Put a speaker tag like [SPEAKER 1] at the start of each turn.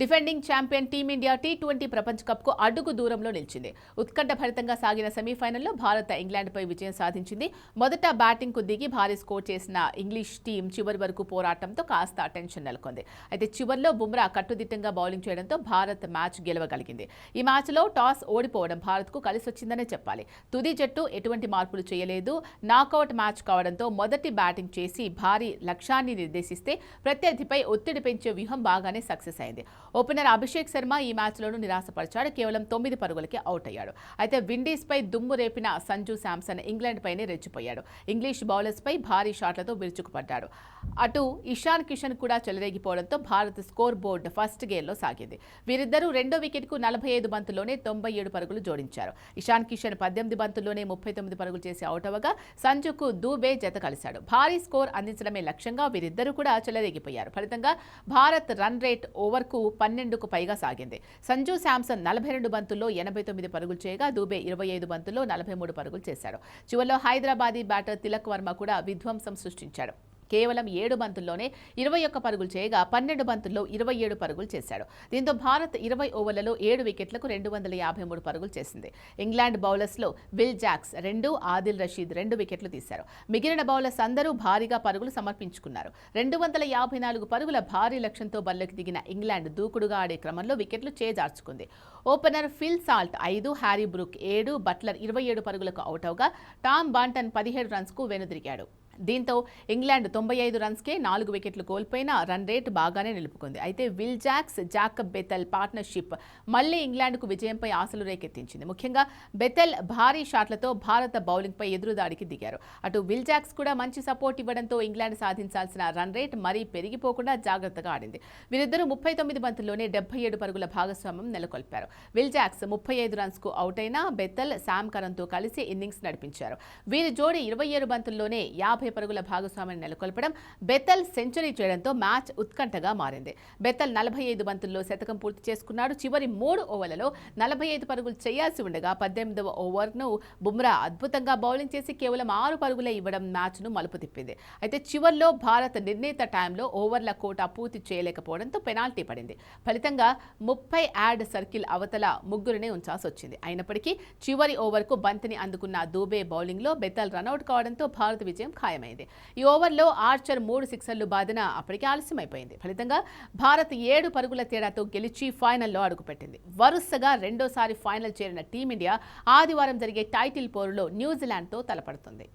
[SPEAKER 1] Defending champion team India T20 ప్రపంచ కప్కు అడుగు దూరంలో నిలిచింది. ఉత్కంఠభరితంగా సాగిన సెమీఫైనల్లో భారత్ ఇంగ్లాండ్పై విజయం సాధించింది. మొదట బ్యాటింగ్కు దిగి భారీ స్కోర్ చేసిన ఇంగ్లీష్ టీం చివరి వరకు పోరాటంతో కాస్త టెన్షన్ నెలకొంది. అయితే చివర్లో బుమ్రా కట్టుదిట్టంగా బౌలింగ్ చేయడంతో భారత్ మ్యాచ్ గెలవగలిగింది. ఈ మ్యాచ్లో టాస్ ఓడిపోవడం భారత్కు కలిసొచ్చిందనే చెప్పాలి. తుది జట్టు ఎటువంటి మార్పులు చేయలేదు. నాకౌట్ మ్యాచ్ కావడంతో మొదటి బ్యాటింగ్ చేసి భారీ లక్ష్యాన్ని నిర్దేశిస్తే ప్రత్యర్థిపై ఒత్తిడి పెంచే వ్యూహం బాగానే సక్సెస్ అయింది. ఓపెనర్ అభిషేక్ శర్మ ఈ మ్యాచ్లోనూ నిరాశపరిచాడు. కేవలం 9 పరుగులకే అవుట్ అయ్యాడు. అయితే విండీస్పై దుమ్ము రేపిన సంజు శాంసన్ ఇంగ్లాండ్ పైనే రెచ్చిపోయాడు. ఇంగ్లీష్ బౌలర్స్పై భారీ షాట్లతో విరుచుకుపడ్డాడు. అటు ఇషాన్ కిషన్ కూడా చెలరేగిపోవడంతో భారత్ స్కోర్ బోర్డు ఫస్ట్ గేర్లో సాగింది. వీరిద్దరూ రెండో వికెట్కు 45 బంతుల్లోనే 97 పరుగులు జోడించారు. ఇషాన్ కిషన్ 18 బంతుల్లోనే 39 పరుగులు చేసి అవుట్ అవ్వగా సంజుకు దూబే జత కలిశాడు. భారీ స్కోర్ అందించడమే లక్ష్యంగా వీరిద్దరూ కూడా చెలరేగిపోయారు. ఫలితంగా భారత్ రన్ రేట్ ఓవర్కు 12కు పైగా సాగింది. సంజు శాంసన్ 42 బంతుల్లో 89 పరుగులు చేయగా దూబే 25 బంతుల్లో 43 పరుగులు చేశాడు. చివర్లో హైదరాబాదీ బ్యాటర్ తిలక్ వర్మ కూడా విధ్వంసం సృష్టించాడు. కేవలం 7 బంతుల్లోనే 21 పరుగులు చేయగా 12 బంతుల్లో 27 పరుగులు చేశాడు. దీంతో భారత్ 20 ఓవర్లలో 7 వికెట్లకు 253 పరుగులు చేసింది. ఇంగ్లాండ్ బౌలర్స్లో విల్ జాక్స్ 2, ఆదిల్ రషీద్ 2 వికెట్లు తీశారు. మిగిలిన బౌలర్స్ అందరూ భారీగా పరుగులు సమర్పించుకున్నారు. 254 పరుగుల భారీ లక్ష్యంతో బరిలోకి దిగిన ఇంగ్లాండ్ దూకుడుగా ఆడే క్రమంలో వికెట్లు చేజార్చుకుంది. Opener Phil Salt 5, Harry Brook 7, Buttler 27 పరుగులకు అవుట్ అవగా టామ్ బాంటన్ 17 రన్స్కు వెనుదిరిగాడు. దీంతో ఇంగ్లాండ్ 95 రన్స్కే 4 వికెట్లు కోల్పోయినా రన్ రేట్ బాగానే నిలుపుకుంది. అయితే Will Jacks, Jacob Bethell partnership మళ్లీ ఇంగ్లాండ్కు విజయంపై ఆశలు రేకెత్తించింది. ముఖ్యంగా బెథెల్ భారీ షాట్లతో భారత బౌలింగ్పై ఎదురుదాడికి దిగారు. అటు విల్ జాక్స్ కూడా మంచి సపోర్ట్ ఇవ్వడంతో ఇంగ్లాండ్ సాధించాల్సిన రన్ రేట్ మరీ పెరిగిపోకుండా జాగ్రత్తగా ఆడింది. వీరిద్దరూ 39 బంతుల్లోనే 77 పరుగుల భాగస్వామ్యం నెలకొల్పారు. విల్ జాక్స్ 35 రన్స్కు అవుట్ అయినా బెథెల్, శామ్ కరన్తో కలిసి ఇన్నింగ్స్ నడిపించారు. వీరి జోడీ 27 బంతుల్లోనే 50 పరుగుల భాగస్వామ్యాన్ని నెలకొల్పడం, బెథెల్ సెంచరీ చేయడంతో మ్యాచ్ ఉత్కంఠగా మారింది. బెథెల్ 45 బంతుల్లో శతకం పూర్తి చేసుకున్నాడు. చివరి 3 ఓవర్లలో 45 పరుగులు చేయాల్సి ఉండగా 18వ ఓవర్ను బుమ్రా అద్భుతంగా బౌలింగ్ చేసి కేవలం 6 పరుగులే ఇవ్వడం మ్యాచ్ను మలుపు తిప్పింది. అయితే చివర్లో భారత్ నిర్ణీత టైంలో ఓవర్ల కోటా పూర్తి చేయలేకపోవడంతో పెనాల్టీ పడింది. ఫలితంగా 30 యార్డ్ సర్కిల్ అవతల ముగ్గురినే ఉంచాల్సి వచ్చింది. అయినప్పటికీ చివరి ఓవర్కు బంతిని అందుకున్న దూబే బౌలింగ్లో బెథెల్ రనౌట్ కావడంతో భారత్ విజయం ఖాయమైంది. ఈ ఓవర్లో ఆర్చర్ 3 సిక్సర్లు బాదిన అప్పటికే ఆలస్యమైపోయింది. ఫలితంగా భారత్ 7 పరుగుల తేడాతో గెలిచి ఫైనల్లో అడుగుపెట్టింది. వరుసగా రెండోసారి ఫైనల్ చేరిన టీమిండియా ఆదివారం జరిగే టైటిల్ పోరులో న్యూజిలాండ్తో తలపడుతుంది.